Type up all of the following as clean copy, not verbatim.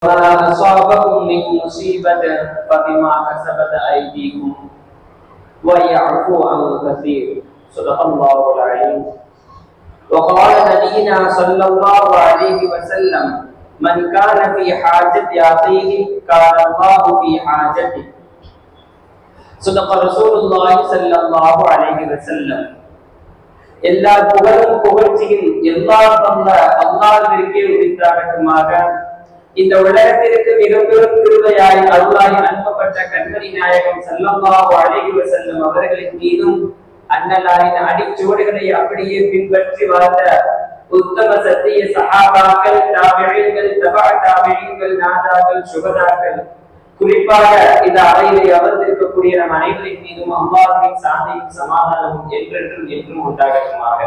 ما أصابكم من مصيبة فبما كسبت أيديكم ويعفو عن كثير. صدق الله العظيم. وقال نبينا صلى الله عليه وسلم: من كان في حاجة أخيه كان الله في حاجته. صدق رسول الله صلى الله عليه وسلم. எல்லா புகழும் புகழ்ச்சியும் எல்லாம் வல்ல அல்லாஹ்விற்கே உரித்தாகட்டுமாக. இந்த உலகத்திற்கு மிக பெரும் கிருபையாய் அருளாய் அனுப்பப்பட்ட கண்மணி நாயகம் ஸல்லல்லாஹு அலைஹி வஸல்லம் அவர்களின் மீதும் அன்னலாரின் அடிச்சுவடுகளை அப்படியே பின்பற்றி வாழ்ந்த உத்தம சத்திய சஹாபாக்கள், தாபிஈன்கள், தபா தாபிஈன்கள், நாதாக்கள், சுஹதாக்கள், குறிப்பாக இந்த அறையிலே அமர்ந்திருக்கக்கூடிய நம் அனைவரின் மீதும் அல்லாஹ்வின் சாந்தியும் சமாதானமும் என்றென்றும் என்றும் உண்டாகட்டுமாக.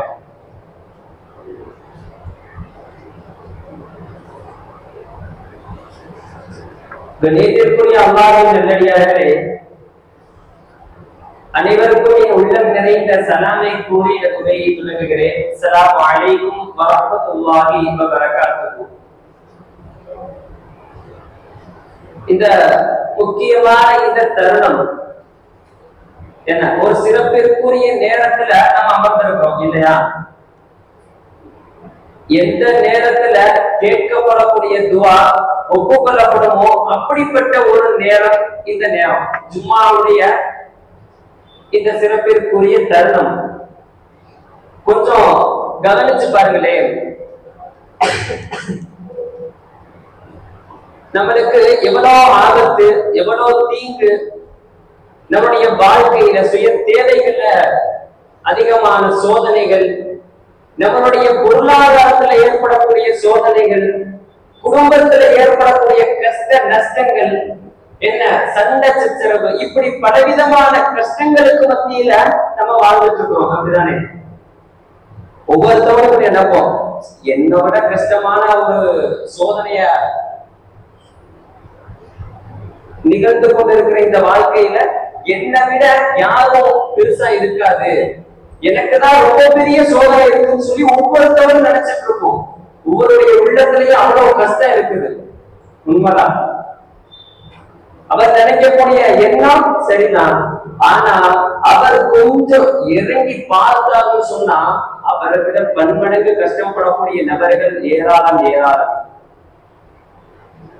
கணேசத்திற்குரிய அல்லாஹ்வின் நல்லடியார்களே, அனைவருக்கும் என் உள்ளம் நிறைந்த சலாமை கூறி இந்த உரையை துவங்குகிறேன். அஸ்ஸலாமு அலைக்கும் வரஹ்மத்துல்லாஹி வபரகாத்துஹு. இந்த முக்கியமான இந்த தருணம் என்ன, ஒரு சிறப்பிற்குரிய நேரத்துல நம்ம அமர்ந்திருக்கிறோம் இல்லையா? எந்த நேரத்துல கேட்கப்படக்கூடிய துஆ ஒப்புக்கொள்ளப்படுமோ அப்படிப்பட்ட ஒரு நேரம் இந்த நேரம், ஜும்மாவுடைய இந்த சிறப்பிற்குரிய தருணம். கொஞ்சம் கவனிச்சு பாருங்களேன். நம்மளுக்கு எவ்வளவு ஆபத்து, எவ்வளவு தீங்கு, நம்முடைய வாழ்க்கையில சுய தேவைகள்ல அதிகமான சோதனைகள், நம்மளுடைய பொருளாதாரத்துல ஏற்படக்கூடிய சோதனைகள், குடும்பத்துல ஏற்படக்கூடிய கஷ்ட நஷ்டங்கள், என்ன சண்டை சச்சரவு, இப்படி பலவிதமான கஷ்டங்களுக்கு மத்தியில நம்ம வாழ்ந்துட்டு இருக்கிறோம். அப்படிதானே? ஒவ்வொருத்தவங்களுக்கும் நினைப்போம், என்னோட கஷ்டமான ஒரு சோதனைய நிகழ்ந்து கொண்டிருக்கிற இந்த வாழ்க்கையில என்னை விட யாரும் பெருசா இருக்காது, எனக்குதான் ரொம்ப பெரிய சோதனை இருக்குன்னு சொல்லி ஒவ்வொருத்தவரும் நினைச்சிட்டு இருக்கோம். ஒவ்வொருடைய உள்ளத்திலேயும் அவ்வளவு கஷ்டம் இருக்குது. உண்மைதான். அவர் நினைக்கக்கூடிய எண்ணம் சரிதான். ஆனா அவர் கொஞ்சம் இறங்கி பார்த்தான்னு சொன்னா அவரை விட பன்மடங்கு கஷ்டப்படக்கூடிய நபர்கள் ஏராளம் ஏராளம்.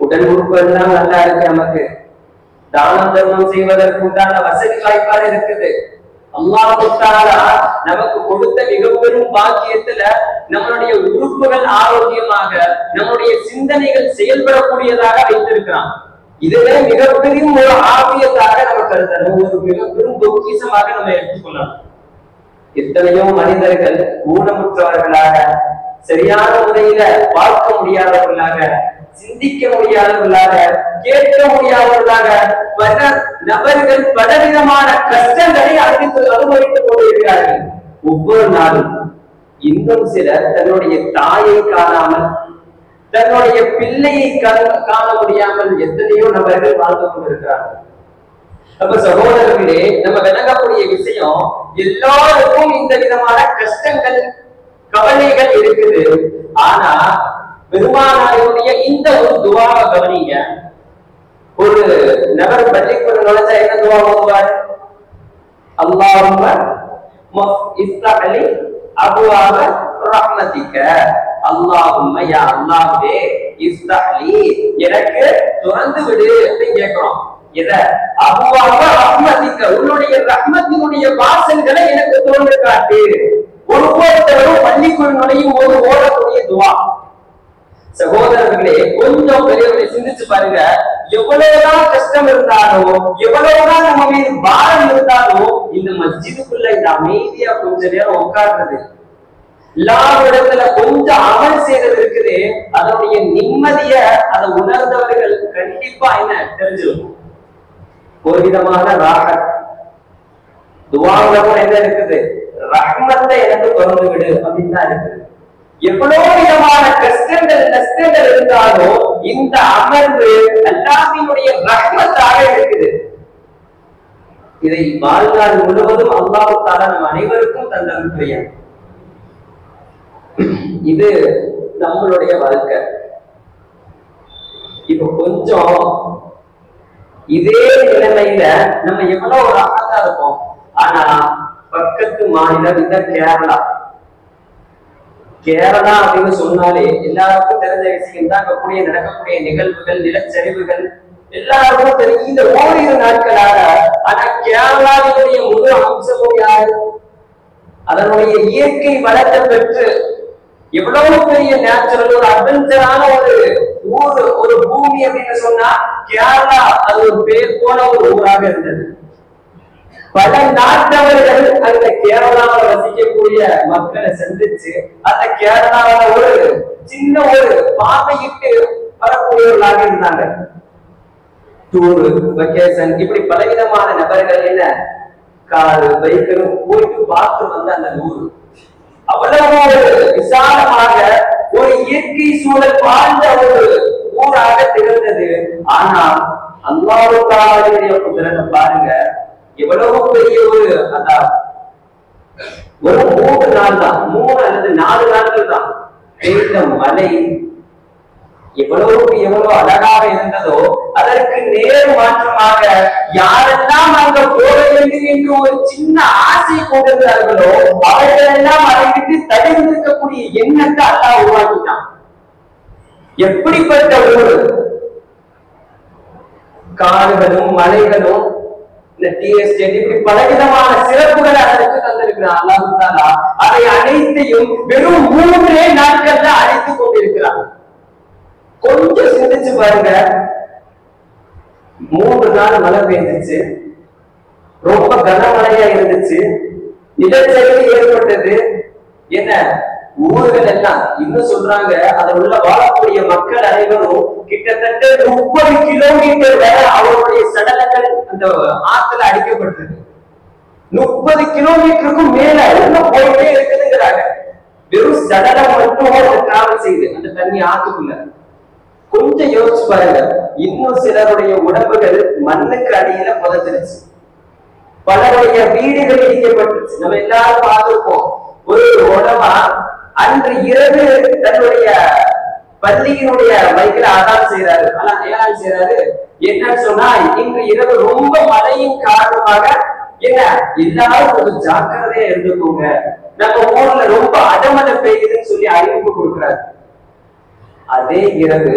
உடல் உறுப்பு எல்லாம் நல்லா இருக்கு, நமக்கு தானம் தர்மம் செய்வதற்கு உண்டான வசதி வாய்ப்பாடு இருக்குது. அல்லாஹ் தஆலா நமக்கு கொடுத்த மிக பெரும் பாக்கியத்துல நம்மளுடைய உறுப்புகள் ஆரோக்கியமாக, நம்முடைய சிந்தனைகள் செயல்படக்கூடியதாக வைத்திருக்கிறான். இதுவே மிகப்பெரிய ஒரு ஆபியத்தாக நம்ம கருதணும், ஒரு மிகப்பெரும் பொக்கிஷமாக நம்ம எடுத்துக்கொள்ளலாம். எத்தனையோ மனிதர்கள் ஊனமுற்றவர்களாக, சரியான முறையில பார்க்க முடியாதவர்களாக, சிந்திக்க முடியாதவர்களாக, கேட்க முடியாதவர்களாக பல நபர்கள் பலவிதமான கஷ்டங்களை அனுபவித்துக் கொண்டிருக்கிறார்கள் ஒவ்வொரு நாளும். இன்னும் சிலர் தன்னுடைய தாயை காணாமல், தன்னுடைய பிள்ளையை காண முடியாமல் எத்தனையோ நபர்கள் வாழ்ந்து கொண்டிருக்கிறார்கள். அப்ப சகோதரர்களே, நம்ம விளங்கக்கூடிய விஷயம், எல்லாருக்கும் இந்த விதமான கஷ்டங்கள் கவலைகள் இருக்குது. ஆனா பெருமானாருடைய இந்த ஒரு துஆவை கவனிங்க. ஒரு நபர் பள்ளிக்குள்ள நுழைஞ்சா என்ன துஆ ஓதுவார்? அல்லாஹும்ம இஃப்தஹ் லி அப்வாப ரஹ்மதிக. அல்லாஹும்ம, யா அல்லாஹ்வே, இஃப்தஹ் லி, எனக்கு திறந்து விடு அப்படின்னு கேட்கிறோம். எத? அப்வாப ரஹ்மதிக, உன்னுடைய ரஹ்மத்தினுடைய வாசல்களை எனக்கு திறந்து காட்டு. ஒவ்வொருத்தரும் பள்ளிக்குள் நுழையும் போது ஓடக்கூடிய துஆ. சகோதரர்களே, கொஞ்சம் பெரியவர்களை சிந்திச்சு பாருங்க. எவ்வளவுதான் கஷ்டம் இருந்தாலும், எவ்வளவுதான் நம்ம மீது பாரம் இருந்தாலும், இந்த மஸ்ஜிதுக்குள்ள இந்த அமைதியா கொஞ்ச நேரம் உட்கார்றது, இடத்துல கொஞ்சம் அமல் செய்யறது இருக்குது, அதனுடைய நிம்மதிய அதை உணர்ந்தவர்கள் கண்டிப்பா என்ன தெரிஞ்சிருக்கும். ஒரு விதமான ராகத். துஆவுல கூட என்ன இருக்குது? ரஹ்மத்தை எனக்கு திறந்து விடு அப்படின்னு தான் இருக்குது. எவ்வளவு விதமான கஷ்டங்கள் நஷ்டங்கள் இருந்தாலும் இந்த அமர்வு அல்லாஹ்வினுடைய ரஹ்மத்தாக இருக்குது. இதை வாழ்நாள் முழுவதும் அல்லாஹ் தஆலா நம் அனைவருக்கும் தந்தருள்கிறார். இது நம்மளுடைய வாழ்க்கை. இப்ப கொஞ்சம் இதே நிலைமையில நம்ம எவ்வளவு ஒரு அழகா இருப்போம். ஆனா பக்கத்து மாநிலம் இந்த கேரளா. கேரளா அப்படின்னு சொன்னாலே எல்லாருக்கும் தெரிஞ்ச விஷயம் தான். அங்கக்கூடிய நடக்கக்கூடிய நிகழ்வுகள், நிலச்சரிவுகள் எல்லாருக்கும் தெரியும். இந்த ஓரிரு நாட்களாக ஆனா கேரளாவினுடைய முழு அம்சமும் யாரு? அதனுடைய இயற்கை வளத்தை பெற்று எவ்வளவு பெரிய நேச்சுரல் ஒரு அட்வென்ச்சரான ஒரு பூமி அப்படின்னு சொன்னா கேரளா அது ஒரு பேர் போன ஒரு ஊராக இருந்தது. பல நாட்டவர்கள் அந்த கேரளாவில் வசிக்கக்கூடிய மக்களை சந்திச்சு அந்த கேரளாவில் ஒரு சின்ன ஒரு பார்வையிட்டு வரக்கூடியவர்களாக இருந்தாங்க. டூரு, வெக்கேஷன், இப்படி பலவிதமான நபர்கள் என்ன காரு, பைக்கரும் போயிட்டு பார்த்து வந்த அந்த ஊர் அவ்வளவு ஒரு விசாலமாக ஒரு இயற்கை சூழல் வாழ்ந்த ஒரு ஊராக திகழ்ந்தது. ஆனால் அல்லாஹ்வுடைய குதிரத்தை பாருங்க, எவ்வளவு பெரிய அதான் ஒரு 3 நாள் தான், 3 அல்லது 4 நாட்கள் தான் பெய்த மழை எவ்வளவு அழகாக இருந்ததோ அதற்கு நேர் மாற்றமாக யாரெல்லாம் அங்க போக வேண்டும் என்று ஒரு சின்ன ஆசை கொண்டிருந்தார்களோ அவர்களெல்லாம் அதை விட்டு தடுத்திருக்கக்கூடிய எண்ணத்தை அல்லாஹ் உருவாக்கிட்டான். எப்படிப்பட்ட ஊர்! காடுகளும் மலைகளும் இந்த டீ எஸ்டேட் இப்படி பலவிதமான சிறப்புகளை அதற்கு தந்திருக்கிறான் அல்லாஹ் தஆலா. அதை அனைத்தையும் வெறும் 3 நாட்கள்ல அழைத்துக் கொண்டிருக்கிறான். கொஞ்சம் சிந்திச்சு பாருங்க. 3 நாள் மழை பெய்ஞ்சிச்சு, ரொம்ப கனமழையா இருந்துச்சு, நிலச்சரிவு ஏற்பட்டது. என்ன ஊர்கள் எல்லாம் இன்னும் சொல்றாங்க, அதில் உள்ள வாழக்கூடிய மக்கள் அனைவரும் கிட்டத்தட்ட 30 கிலோமீட்டர் வரை அவருடைய சடலங்கள் அந்த ஆத்துல அடிக்கப்பட்டிருக்கு. 30 கிலோமீட்டருக்கும் மேல இன்னும் போயிட்டே இருக்குதுங்கிறாங்க. வெறும் சடலம் மட்டும் டிராவல் செய்யுது அந்த தண்ணி ஆத்துக்குள்ள. கொஞ்சம் யோசிச்சு பாருங்க, இன்னும் சிலருடைய உடம்புகள் மண்ணுக்கு அடியில புதைச்சிருச்சு, பலருடைய வீடுகள் இடிக்கப்பட்டுச்சு. நம்ம எல்லாரும் பார்த்திருப்போம். ஒரு உடம்பா அன்று இரவு தன்னுடைய பள்ளியினுடைய மைக்கில் ஆதாரம் செய்யறாரு. ஆனா ஏன் செய்யறாரு என்னன்னு சொன்னா, இன்று இரவு ரொம்ப மழையின் காரணமாக என்ன எல்லாரும் கொஞ்சம் ஜாக்கிரதையா இருந்துக்கோங்க, நம்ம ஊர்ல ரொம்ப அடமழை பெய்யுதுன்னு சொல்லி அறிவிப்பு கொடுக்கிறாரு. அதே இரவு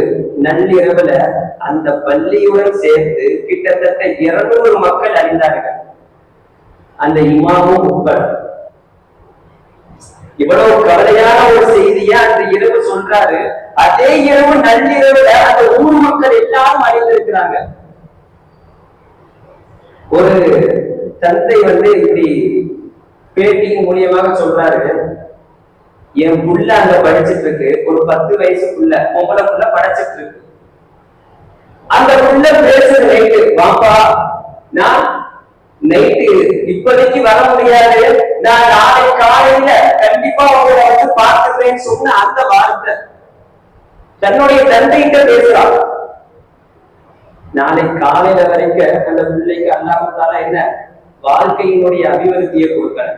நள்ளிரவுல அந்த பள்ளியுடன் சேர்த்து கிட்டத்தட்ட 200 மக்கள் அழிந்தார்கள், அந்த இமாமும் உட்பட. இவ்வளவு கவலையான ஒரு செய்தியா அந்த இரவு சொல்றாரு. அதே இரவு நள்ளிரவுல அந்த ஊர் மக்கள் எல்லாரும் அழிந்திருக்கிறாங்க. ஒரு தந்தை இப்படி பேட்டியின் மூலியமாக சொல்றாரு, என் புள்ள அங்க படிச்சிட்டு இருக்கு, ஒரு 10 வயசு புள்ள, பொம்பளை புள்ள படிச்சிட்டு இருக்கு. அந்த புள்ள பேசுற நைட்டு, பாப்பா நான் நைட்டு இப்போதைக்கு வர முடியாது, நான் நாளை காலையில கண்டிப்பா உங்களை பார்த்துக்கிறேன்னு சொன்ன அந்த வார்த்தை தன்னுடைய தந்தைகிட்ட பேசுறான். நாளை காலையில வரைக்கும் அந்த பிள்ளைக்கு அல்லாஹ் தஆலா என்ன வாழ்க்கையினுடைய அபிவிருத்தியை கொடுக்கல.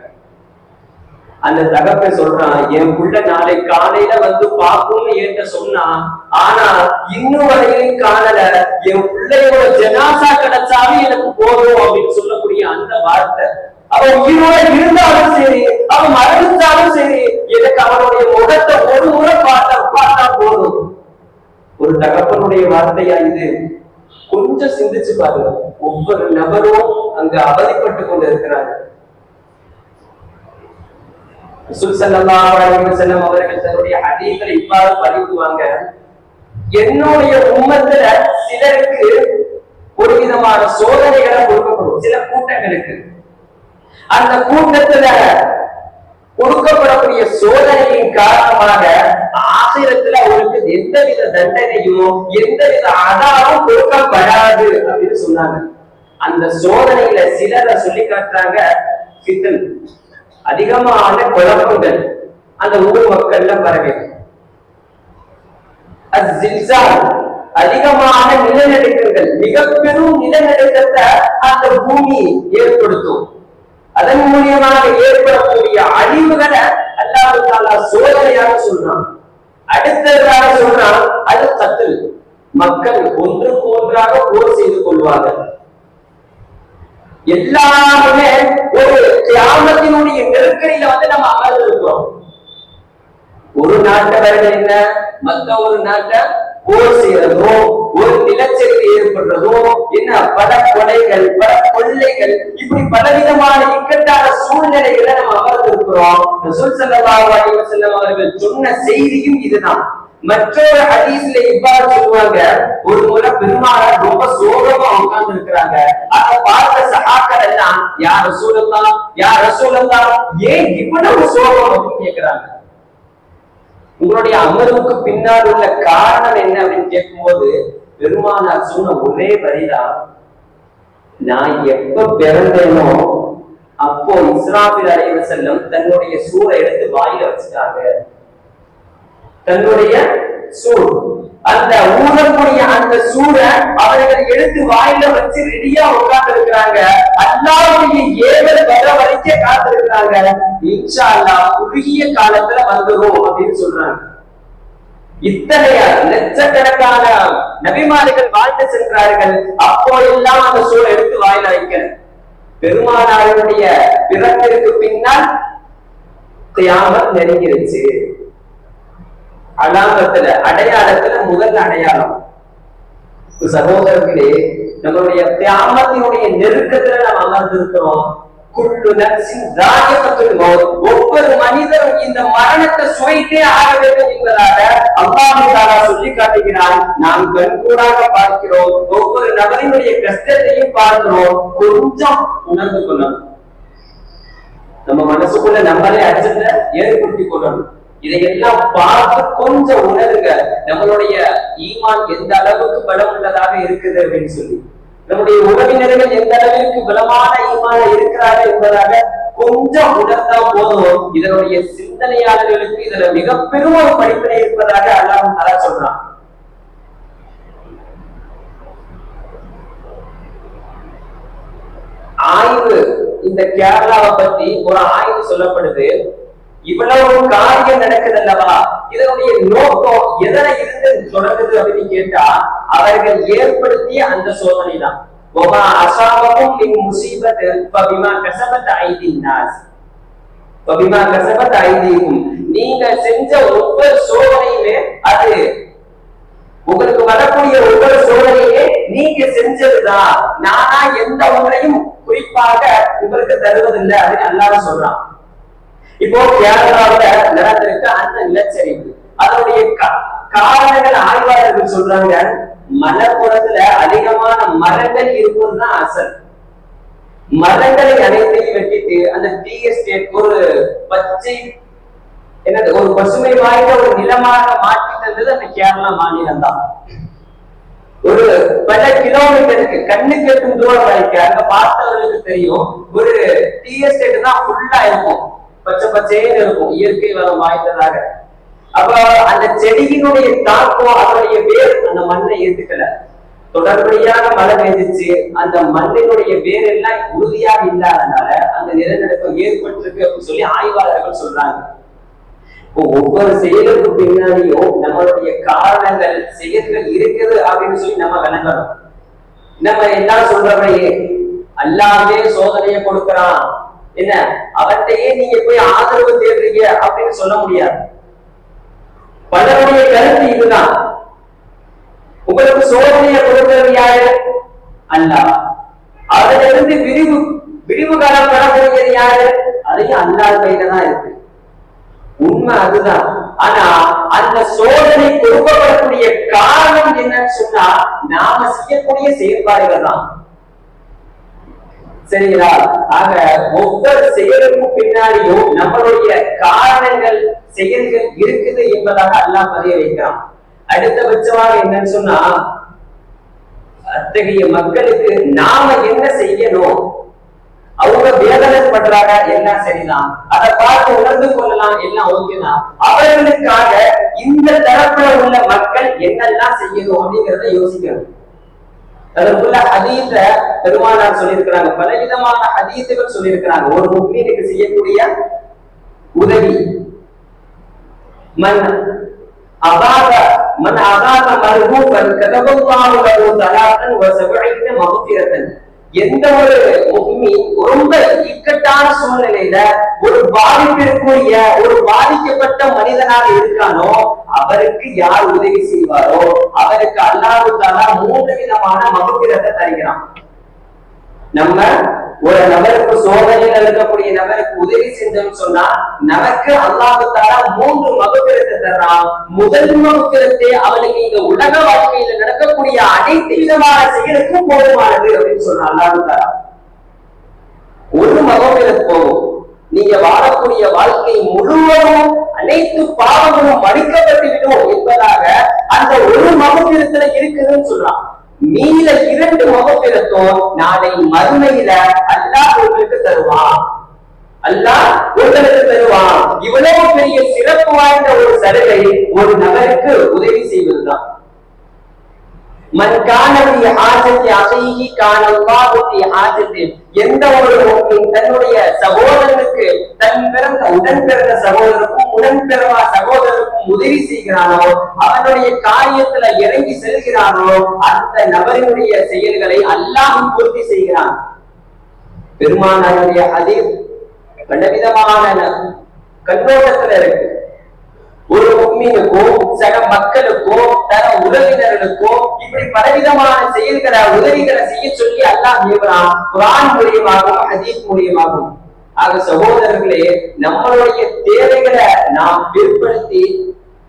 அந்த தகப்பை சொல்றான், என் புள்ள நாளை காலையில பார்க்கும்னு என்கிட்ட சொன்னா, ஆனா இன்னும் வரையிலும் காணல, என் பிள்ளையோட ஜனாசா கிடைச்சாலும் எனக்கு போதும் அப்படின்னு சொல்லக்கூடிய அந்த வார்த்தை. அவன் உயிரோட இருந்தாலும் சரி, அவன் மரணிச்சாலும் சரி, எனக்கு அவனுடைய முகத்தை ஒரு முறை பார்த்தா போதும். ஒரு தகப்பனுடைய வார்த்தையா இது? கொஞ்சம் சிந்திச்சு பாருங்க. ஒவ்வொரு நபரும் அங்க அவதிப்பட்டு கொண்டு இருக்கிறார்கள். ரசூல் ஸல்லல்லாஹு அலைஹி வஸல்லம் அவர்கள் தன்னுடைய ஹதீஸ்ல இவ்வாறு பதிவுவாங்க, என்னுடைய உம்மத்துல சிலருக்கு ஒரு விதமான சோதனைகளை கொடுக்கப்படும், சில கூட்டங்களுக்கு. அந்த கூட்டத்துல கொடுக்கப்படக்கூடிய சோதனையின் காரணமாக ஆசிரத்துல அவருக்கு எந்தவித தண்டனையும் எந்தவித ஆதாரமும் கொடுக்கப்படாது அப்படின்னு சொன்னாங்க. அந்த சோதனையில சிலரை சொல்லி காட்டுறாங்க, ஃபித்ன், அதிகமான குழப்பங்கள் அந்த ஊர் மக்கள்ல பரவி, அதிகமான நிலநடுக்கங்கள், மிக பெரும் நிலநடுக்கத்தை அந்த பூமி ஏற்படுத்தும். அதன் மூலியமாக ஏற்படக்கூடிய அழிவுகளை அல்லாஹ் தஆலா சோதனையாக சொல்றான். அடுத்ததாக சொல்றான், அது கத்ல், மக்கள் ஒன்றுக்கு ஒன்றாக போர் செய்து கொள்வார்கள். எல்லாருமே ஒரு கியாமத்தினுடைய நெருக்கடியில நம்ம அமர்ந்திருக்கிறோம். ஒரு நாட்டவர்கள் என்ன மற்ற ஒரு நாட்டை போர் செய்யறதோ, ஒரு நிலச்சரிவு ஏற்படுறதோ, என்ன பல கொலைகள், பல கொள்ளைகள், இப்படி பலவிதமான இக்கட்டான சூழ்நிலைகளை நம்ம அமர்ந்திருக்கிறோம். ரசூல் ஸல்லல்லாஹு அலைஹி வஸல்லம் அவர்கள் சொன்ன செய்தியும் இதுதான். மற்றொரு ஹதீஸ்ல இவ்வாறு சொல்லுவாங்க, ஒரு முறை பெருமானார் ரொம்ப சோகமா உட்கார்ந்து இருக்கிறாங்க. அதை பார்த்த சஹாக்கள் எல்லாம் யா ரசூலல்லாஹ், யா ரசூலல்லாஹ், ஏன் இவ்வளவு சோகம் அப்படின்னு கேட்கிறாங்க. உங்களுடைய அமர்வுக்கு பின்னால் உள்ள காரணம் என்ன அப்படின்னு கேட்கும்போது பெருமானார் சொன்ன ஒரே வரிதான், நான் எப்ப பிறந்தேனோ அப்போ இஸ்ராஃபில் அலைஹிஸ்ஸலாம் தன்னுடைய சூரை எடுத்து வாயில வச்சுட்டாங்க. தன்னுடைய சூர், அந்த ஊறக்கூடிய அந்த சூரை அவர்கள் எடுத்து வாயில வச்சு ரெடியா உட்கார்ந்து இருக்கிறாங்க. அல்லாஹ்வுடைய ஏவல் வர வரைக்கும் காத்திருக்கிறாங்க. இன்ஷா அல்லாஹ் குறுகிய காலத்துல வந்துரும் அப்படின்னு சொல்றாங்க. இத்தனைய லட்சக்கணக்கான நபிமார்கள் வாழ்ந்து சென்றார்கள். அப்போ எல்லாம் அந்த சூரை எடுத்து வாயில வைக்கல. பெருமானாருடைய பிறப்பிற்கு பின்னால் கியாமத் நெருங்கிருச்சு. அலாமத்துல அடையாளத்துல முதல் அடையாளம் சகோதரர்களே, நம்மளுடைய கியாமத்தினுடைய நெருக்கத்துல நாம் அமர்ந்திருக்கிறோம். குல்லு நஃப்ஸின் ذائقத்துல் மௌத், ஒவ்வொரு மனிதரும் இந்த மரணத்தை சுவைத்தே ஆக வேண்டும் என்பதாக அல்லாஹ் தஆலா சொல்லி காட்டுகிறான். நாம் கண்கூடாக பார்க்கிறோம், ஒவ்வொரு நபரினுடைய கஷ்டத்தையும் பார்க்கிறோம். கொஞ்சம் உணர்ந்து கொள்ளணும், நம்ம மனசுக்குள்ள நம்மளே அச்சத்தை ஏற்படுத்திக் கொள்ளணும். இதையெல்லாம் பார்த்து கொஞ்சம் உணருங்க, நம்மளுடைய ஈமான் எந்த அளவுக்கு பலம் உள்ளதாக இருக்குது அப்படின்னு சொல்லி, நம்முடைய உறவினர்கள் எந்த அளவிற்கு பலமான ஈமான இருக்கிறார்கள் என்பதாக கொஞ்சம் உணர்ந்தா போதும். இதனுடைய சிந்தனையாளர்களுக்கு இதுல மிக பெரும் ஒரு படிப்பினை இருப்பதாக அல்லாஹ் தஆலா சொல்றான். ஆய்வு, இந்த கேரளாவை பத்தி ஒரு ஆய்வு சொல்லப்படுது. இவ்வளவு காரியம் நடக்குது அல்லவா, இதனுடைய நோக்கம் எதனை இருந்து தொடங்குது அப்படின்னு கேட்டா அவர்கள் ஏற்படுத்திய அந்த சோதனை தான். நீங்க செஞ்ச ஒவ்வொரு சோதனையுமே, அது உங்களுக்கு வரக்கூடிய ஒவ்வொரு சோதனையே நீங்க செஞ்சதுதான், நானா எந்த ஒன்றையும் குறிப்பாக உங்களுக்கு தருவதில்லை அப்படின்னு அல்லாஹ் சொல்றான். இப்போ கேரளாவில நடந்திருக்க அந்த நிலச்சரிவு, அதனுடைய காரணங்கள் ஆய்வாளர்கள் சொல்றாங்க, மலைப்புறத்துல அதிகமான மரங்கள் இருப்பதுதான் அசல். மரங்களை அனைத்தையும் வெட்டிட்டு அந்த டீ எஸ்டேட் ஒரு பச்சை என்னது ஒரு பசுமை வாய்ந்த ஒரு நிலமாக மாற்றி தந்தது அந்த கேரளா மாநிலம் தான். ஒரு பல கிலோமீட்டருக்கு கண்ணுக்கு எட்டும் தூரம் வரைக்கும் அங்க பார்த்தவர்களுக்கு தெரியும், ஒரு டீ எஸ்டேட் தான் ஃபுல்லா இருக்கும், பச்சை பச்சைன்னு இருக்கும், இயற்கை வளம் வாய்ந்ததாக. அப்ப அந்த செடியினுடைய தாக்கம், அதனுடைய வேர் அந்த மண்ணை ஏற்றுக்கல. தொடர்படியாக மழை பெய்ஞ்சிச்சு, அந்த மண்ணினுடைய வேர் எல்லாம் உறுதியாக இல்லாதனால அந்த நிலநடுக்கம் ஏற்பட்டிருக்கு அப்படின்னு சொல்லி ஆய்வாளர்கள் சொல்றாங்க. ஒவ்வொரு செயலுக்கு பின்னாடியும் நம்மளுடைய காரணங்கள், செயல்கள் இருக்குது அப்படின்னு சொல்லி நம்ம விளங்கணும். நம்ம எல்லாம் சொல்றவையே அல்லாமே சோதனையை கொடுக்கிறான், என்ன அவர்கிட்டயே நீங்க போய் ஆதரவு தேடுறீங்க அப்படின்னு சொல்ல முடியாது. பலருடைய கருத்து இதுதான், உங்களுக்கு சோதனையை கொடுக்கிறது யாரு? அல்லாஹ். அதிலிருந்து விரிவு காலப்படக்கூடியது யாரு? அதையும் அல்லாஹ் கையில தான் இருக்கு. உண்மை அதுதான். ஆனா அந்த சோதனை கொடுக்கப்படக்கூடிய காரணம் என்னன்னு சொன்னா நாம செய்யக்கூடிய செயல்பாடுகள் தான். சரிங்களா? ஆக ஒவ்வொரு செயலுக்கும் பின்னாடியும் நம்மளுடைய காரணங்கள், செயல்கள் இருக்குது என்பதாக அல்லாஹ் பதிய வைக்கிறான். அடுத்தபட்சமாக என்னன்னு சொன்னா, அத்தகைய மக்களுக்கு நாம என்ன செய்யணும், அவங்க வேதனைப்படுறாங்க, எல்லாம் சரிதான், அதை பார்த்து உணர்ந்து கொள்ளலாம், எல்லாம் ஓகேதான். அவர்களுக்காக இந்த தரப்புல உள்ள மக்கள் என்னெல்லாம் செய்யணும் அப்படிங்கிறத யோசிக்கணும். அதற்குள்ள ஹதீஸ பெருமானார் சொல்லியிருக்கிறாங்க, பலவிதமான ஹதீஸுகள் சொல்லியிருக்கிறாங்க. ஒரு முஃமினுக்கு செய்யக்கூடிய உதவி, மன் அபாத மன் அகாத மர்ஹூபன் கதபல்லாஹு லஹு ஸலாத்தன் வ ஸபஈன மக்ஃபிரத்தன். எந்த ஒரு முஃமின் ரொம்ப இக்கட்டான சூழ்நிலையில ஒரு பாதிப்பிற்குரிய ஒரு பாதிக்கப்பட்ட மனிதனாக இருக்கானோ அவருக்கு யார் உதவி செய்வாரோ அவருக்கு அல்லாஹ் தஆலா 3 விதமான மக்ஃபிரத்தை தருகிறான். நம்ம ஒரு நபருக்கு சோதனையில் இருக்கக்கூடிய நபருக்கு உதவி செஞ்சோம்னு சொன்னா நமக்கு அல்லாஹ் தஆலா 3 மக்ஃபிரத்தை தர்றான். முதல் மக்ஃபிரத்தை அவனுக்கு இந்த உலக வாழ்க்கையில நடக்கக்கூடிய அனைத்து விதமான செயலுக்கும் போதுமானது அப்படின்னு சொன்னா அல்லாஹ் தஆலா. ஒரு மக்ஃபிரத் போதும், நீங்க வாழக்கூடிய வாழ்க்கை முழுவதும் அனைத்து பாவங்களும் மன்னிக்கப்பட்டு விடும் என்பதாக அந்த ஒரு மக்ஃபிரத்துல இருக்குதுன்னு சொல்றான். மீத 2 மக்ஃபிரத்தும் நாளை மறுமையில அல்லாஹ் உங்களுக்கு தருவான். அல்லாஹ் உங்களுக்கு தருவான். இவ்வளவு பெரிய சிறப்பு வாய்ந்த ஒரு சலுகை ஒரு நபருக்கு உதவி செய்வதுதான். மன் கான ஃபீ ஹாஜத்தி அஹீஹி கான அல்லாஹு ஃபீ ஹாஜத்தி. எந்த ஒரு முஃமின் தன்னுடைய சகோதரனுக்கு தன் பிறந்த உடன் பிறந்த சகோதரருக்கும் உடன் பிறவா சகோதரருக்கும் உதவி செய்கிறானோ அவனுடைய காரியத்துல இறங்கி செல்கிறானோ அந்த நபரினுடைய செயல்களை அல்லாஹ் பூர்த்தி செய்கிறான். பெருமானாருடைய ஹதீஸ் பலவிதமான கண்ணோட்டத்துல இருக்கு. ஒரு முஃமினுக்கும் சக மக்களுக்கும் தன உறவினர்களுக்கும் இப்படி பலவிதமான செயல்களை உதவிகளை செய்ய சொல்லி அல்லாஹ் ஏவுறான். குர்ஆன் மூலமாகவும் ஹதீஸ் மூலமாகவும். ஆக சகோதரர்களே, நம்மளுடைய தேவைகளை நாம் பிற்படுத்தி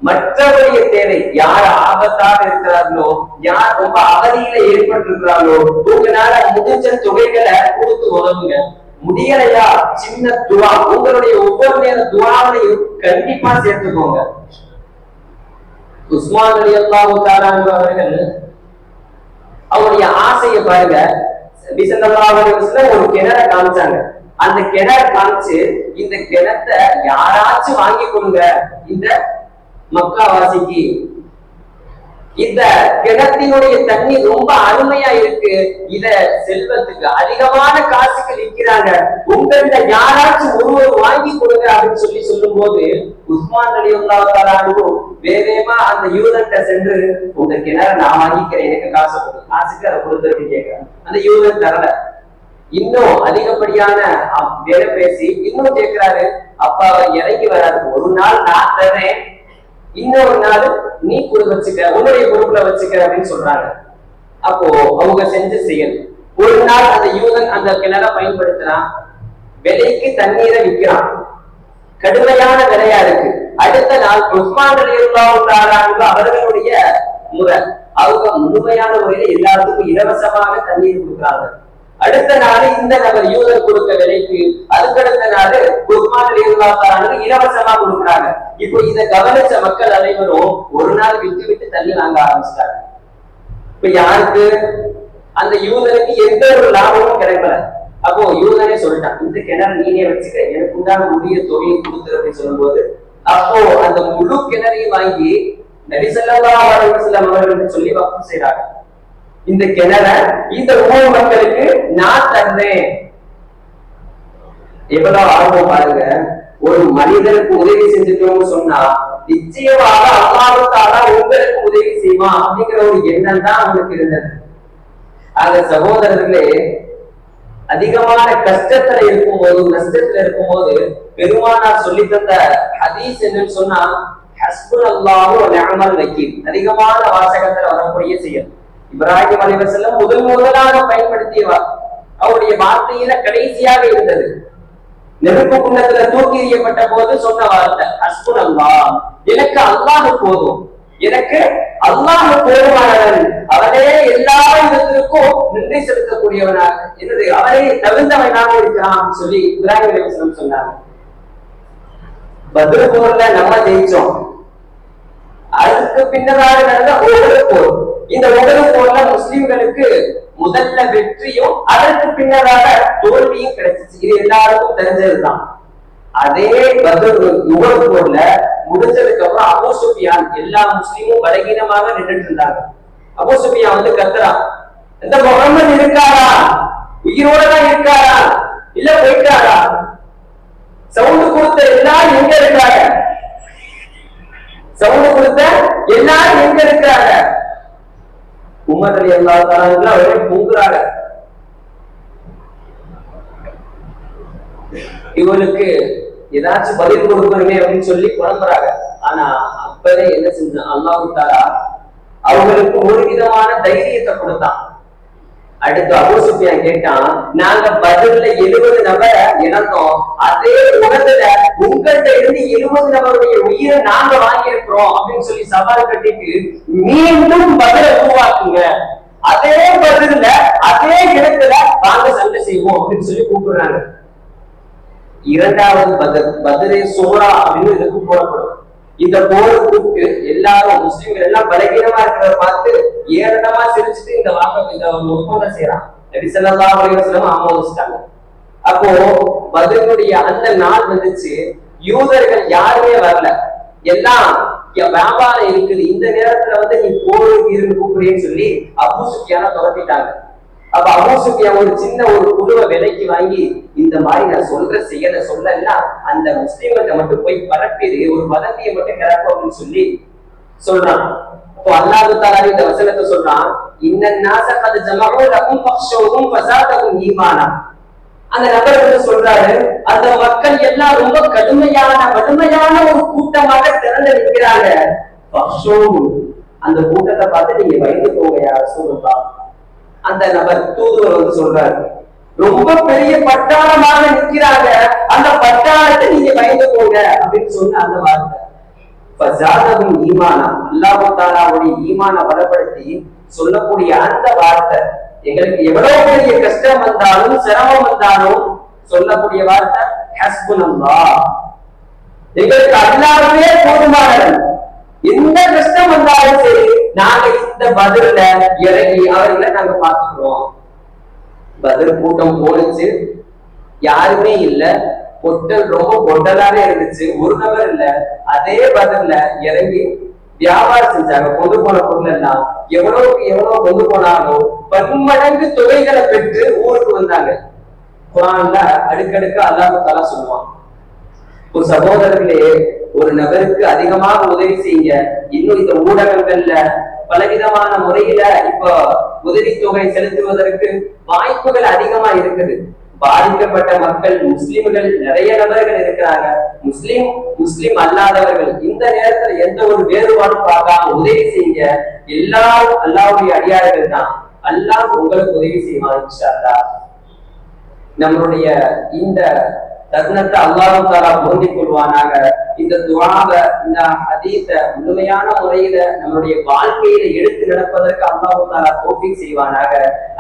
மற்றவருடைய தேவை, யார் ஆபத்தாக இருக்கிறார்களோ யார் ரொம்ப அவதியில ஏற்பட்டிருக்கிறார்களோ உங்களால முடிஞ்ச தொகைகளை கொடுத்து உதவுங்க. முடியலையா சின்ன துவா, உங்களுடைய ஒவ்வொரு நேர துவாவையும் கண்டிப்பா சேர்த்துக்கோங்க. உஸ்மான் ரலியல்லாஹு தஆலா அவர்கள் அவருடைய ஆசையை பாருங்க, நபி ஸல்லல்லாஹு அலைஹி வஸல்லம் ஒரு கிணறை காமிச்சாங்க. அந்த கிணறை காமிச்சு இந்த கிணத்தை யாராச்சும் வாங்கி கொடுங்க இந்த மக்காவாசிக்கு, இந்த கிணத்தினுடைய தண்ணி ரொம்ப அருமையா இருக்கு, இத செல்வத்துக்கு அதிகமான காசுக்கு விற்கிறாங்க, உங்கள்கிட்ட யாராச்சும் ஒருவர் வாங்கி கொடுங்க அப்படின்னு சொல்லும் போது உஸ்மான் ரலியல்லாஹு தஆலா வேகமா அந்த யூதன்ட்ட சென்று உங்க கிணற நான் வாங்கிக்கிறேன், எனக்கு காசு கொடு, காசுக்கு அதை கொடுத்துருக்கு கேட்கிறேன். அந்த யூதன் தரல. இன்னும் அதிகப்படியான வேலை பேசி இன்னும் கேட்கிறாரு. அப்ப அவர் இறங்கி வராது. ஒரு நாள் நான் தரேன், இன்னொரு நாள் நீ கூட வச்சுக்க, உன்னுடைய பொறுப்புல வச்சுக்க அப்படின்னு சொல்றாங்க. அப்போ அவங்க செஞ்ச செயல், ஒரு நாள் அந்த யூதன் அந்த கிணற பயன்படுத்தினான், விலைக்கு தண்ணீரை விற்கிறான், கடுமையான விலையா இருக்கு. அடுத்த நாள் உஸ்மான் ரலியல்லாஹு தஆலா அவர்களுடைய முறை, அவங்க முழுமையான முறையில எல்லாத்துக்கும் இலவசமாக தண்ணீர் கொடுக்குறாங்க. அடுத்த நாள் இந்த நபர் யூதர் கொடுக்க விலைக்கு, அதுக்கடுத்த நாள் உஸ்மான் ரலியல்லாஹு தஆலா இலவசமா கொடுக்குறாங்க. இப்போ இதை கவனிச்ச மக்கள் அனைவரும் ஒரு நாள் விட்டு விட்டு தண்ணி வாங்க ஆரம்பிச்சிட்டாங்க. இப்ப யாருக்கு? அந்த யூதனுக்கு எந்த ஒரு லாபமும் கிடைக்கல. அப்போ யூதனே சொல்லிட்டான், இந்த கிணறு நீனே வச்சுக்க, எனக்கு உண்டான முடிய தொகையை கொடுத்துரு அப்படின்னு சொல்லும் போது அப்போ அந்த முழு கிணறையும் வாங்கி நபி ஸல்லல்லாஹு அலைஹி வஸல்லம் அவர்களுக்கு சொல்லி வக்ஃப் செய்றாங்க. இந்த கிணற இந்த ஊர் மக்களுக்கு நான் தந்தேன். எவ்வளவு ஆர்வம் பாருங்க. ஒரு மனிதனுக்கு உதவி செஞ்சுட்டோம்னு சொன்னா நிச்சயமாக அல்லாஹ் தஆலா உங்களுக்கு உதவி செய்வான் அப்படிங்கிற ஒரு எண்ணம் தான் அவனுக்கு இருந்தது. ஆக சகோதரர்களே, அதிகமான கஷ்டத்துல இருக்கும்போது நஷ்டத்துல இருக்கும்போது பெருமானார் சொல்லி தந்த ஹதீஸ் என்னன்னு சொன்னா ஹஸ்புனல்லாஹு வ நிஅமல் வக்கீல். அதிகமான வாசகத்துல வரக்கூடிய செயல். இப்ராஹிம் அலைஹிஸ்ஸலாம் முதலாக பயன்படுத்தியவர், அவருடைய வார்த்தையில கடைசியாக இருந்தது. நெருப்பு குண்டத்துல தூக்கி எறியப்பட்ட போது சொன்ன வார்த்தை ஹஸ்புனல்லாஹ், எனக்கு அல்லாஹ் போதும், எனக்கு அல்லாஹ் போதுமானவன், அவனே எல்லா விதத்திற்கும் நன்றி செலுத்தக்கூடியவனாக, என்னது அவனே தகுந்தவனாக இருக்கிறான் சொல்லி இப்ராஹிம் அலைஹிஸ்ஸலாம் சொன்னாங்க. பத்ர் போர்ல நம்ம ஜெயிச்சோம். அதுக்கு பின்னதாக நடந்த உஹது போர். இந்த உஹது போர்ல முஸ்லிம்களுக்கு முதல்ல வெற்றியும் அதற்கு பின்னதாக தோல்வியும் கிடைச்சிச்சு. இது எல்லாருக்கும் தெரிஞ்சதுதான். அதே பத்ர் உஹது போர்ல முடிஞ்சதுக்கு அப்புறம் அபூ சுஃபியான், எல்லா முஸ்லிமும் பலகீனமாக நின்றுட்டு இருந்தாங்க. அபூ சுஃபியான் வந்து கத்துறான், இந்த முஹம்மது இருக்காரா, உயிரோட தான் இருக்காரா இல்ல போயிட்டாரா, சவுண்ட் கொடுத்த எல்லாரும் எங்க இருக்காங்க, சவுண்ட் கொடுத்த எல்லாரும் எங்க இருக்கிறாங்க? உமர் ரலியல்லாஹு தஆலா அவரே பொங்குறாங்க. இவனுக்கு ஏதாச்சும் பதில் கொடுக்கணுமே அப்படின்னு சொல்லி புலம்புறாங்க. ஆனா அப்பவே என்ன செஞ்சான்? அல்லாஹ் தஆலா அவங்களுக்கு ஒரு விதமான தைரியத்தை கொடுத்தான். அடுத்து அபூ சுஃபியான் கேட்டான், நாங்க பத்ர்ல 70 நபரை இழந்தோம், அதே உலகத்துல உங்கள்கிட்ட இருந்து 70 நபருடைய உயிரை நாங்க வாங்கியிருக்கிறோம் அப்படின்னு சொல்லி சவால் கட்டிட்டு மீண்டும் பத்ரை உருவாக்குங்க, அதே பத்ர்ல அதே இடத்துல வாங்க சண்டை செய்வோம் அப்படின்னு சொல்லி கூப்பிடுறாங்க. இரண்டாவது பத்ரே சூரா அப்படின்னு இதுக்கு போடப்படும். இந்த போரை கூப்பிட்டு எல்லாரும் முஸ்லிம்கள் எல்லாம் பலகீனமா இருக்கிறத பார்த்து ஏளனமா சிரிச்சுட்டு இந்த ஒப்பந்தம் செய்யறான். நபி ஸல்லல்லாஹு அலைஹி வஸல்லம் ஆமோதிச்சிட்டாங்க. அப்போ பத்ருடைய அந்த நாள் வந்துச்சு. யூதர்கள் யாருமே வரல, எல்லாம் வியாபாரம் இருக்குது. இந்த நேரத்துல வந்து நீ போருக்கு இருந்து கூப்பிடுறேன்னு சொல்லி அபூ சுஃபியானை துரத்திட்டாங்க. அப்ப அபூ சுஃபியான் ஒரு சின்ன ஒரு குழுவை விலைக்கு வாங்கி, இந்த மாதிரி நான் சொல்ற செய்யல சொல்லன்னா அந்த முஸ்லிம்கிட்ட மட்டும் போய் பரப்பிடு, ஒரு வதந்தியை மட்டும் கிளப்பு அப்படின்னு சொல்லி சொல்றான். இப்போ அல்லாஹ் தஆலா இந்த வசனத்தை சொல்றான், இன்னன்னாஸ கத் ஜமஉ லகும் ஃபக்ஷௌஹும் ஃபஸாதஹும் ஈமானா. அந்த நபர் வந்து சொல்றாரு, அந்த மக்கள் எல்லாம் ரொம்ப கடுமையான ஒரு கூட்டமாக திரண்டு நிற்கிறாங்க. ஃபக்ஷௌஹும், அந்த கூட்டத்தை பார்த்து நீங்க பயந்து போங்க யா ரசூலுல்லாஹ். அந்த நபர் தூதுவர் வந்து சொல்றாரு, ரொம்ப பெரிய பட்டாளமாக நிற்கிறாங்க, அந்த பட்டாளத்தை நீங்க பயந்து போங்க அப்படின்னு சொன்ன அந்த வார்த்தை ஃபஸாதஹும் ஈமானா. அல்லாஹ் தஆலாவுடைய ஈமான பலப்படுத்தி சொல்லக்கூடிய அந்த வார்த்தை எங்களுக்கு எவ்வளவு பெரிய கஷ்டம் வந்தாலும் சிரமம் வந்தாலும் சொல்லக்கூடிய வார்த்தை ஹஸ்புனல்லாஹ், எங்களுக்கு அல்லாஹ்வே போதுமானவன். எந்த கஷ்டம் வந்தாலும் சரி நாங்க இந்த பத்ர்ல இறங்கி அவர்களை நாங்க பாத்துக்கிறோம். பத்ர் கூட்டம் போனுச்சு, யாருமே இல்ல, பொட்டல் ரொம்ப பொட்டலாவே இருந்துச்சு, ஒரு நபர் இல்ல. அதே பத்ர்ல இறங்கி வியாபாரம் செஞ்சாங்க. கொண்டு போன பொருள் எல்லாம் எவ்வளவுக்கு எவ்வளவு கொண்டு போனாலும் 10 மடங்கு தொகைகளை பெற்று ஊருக்கு வந்தாங்க. குர்ஆன்ல அடுக்கடுக்க அல்லாஹ் தஆலா சொல்லுவான், ஒரு சகோதரர்களே ஒரு நபருக்கு அதிகமாக உதவி செய்யுங்க. இன்னும் இந்த ஊடகங்கள்ல பலவிதமான முறையில இப்ப உதவித்தொகை செலுத்துவதற்கு வாய்ப்புகள் அதிகமா இருக்குது. பாதிக்கப்பட்ட மக்கள் முஸ்லிம்கள் நிறைய நபர்கள் இருக்கிறாங்க, முஸ்லிம் அல்லாதவர்கள். இந்த நேரத்துல எந்த ஒரு வேறுபாடும் பார்க்காம உதவி செய்யுங்க. எல்லாரும் அல்லாஹ்வுடைய அடியார்கள் தான், அல்லாஹ் உங்களுக்கு உதவி செய்வான் இன்ஷா அல்லாஹ். நம்மளுடைய இந்த தருணத்தை அல்லாஹ் தஆலா பொருந்திக் கொள்வானாக. இந்த துஆவை, இந்த ஹதீஸை முழுமையான முறையில நம்மளுடைய வாழ்க்கையில எடுத்து நடப்பதற்கு அல்லாஹ் தஆலா தௌஃபீக் செய்வானாக.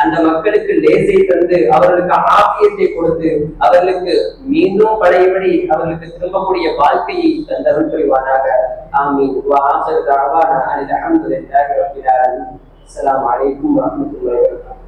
அந்த மக்களுக்கு லேசை தந்து அவர்களுக்கு ஆஃபியத்தை கொடுத்து அவர்களுக்கு மீண்டும் பழையபடி அவர்களுக்கு திரும்பக்கூடிய வாழ்க்கையை தந்தருள் புரிவானாக. ஆமீன். வ ஆகிரு தஅவானா அல்ஹம்துலில்லாஹி ரப்பில் ஆலமீன். அஸ்ஸலாமு அலைக்கும் வரஹ்மத்துல்லாஹி வபரகாத்துஹு.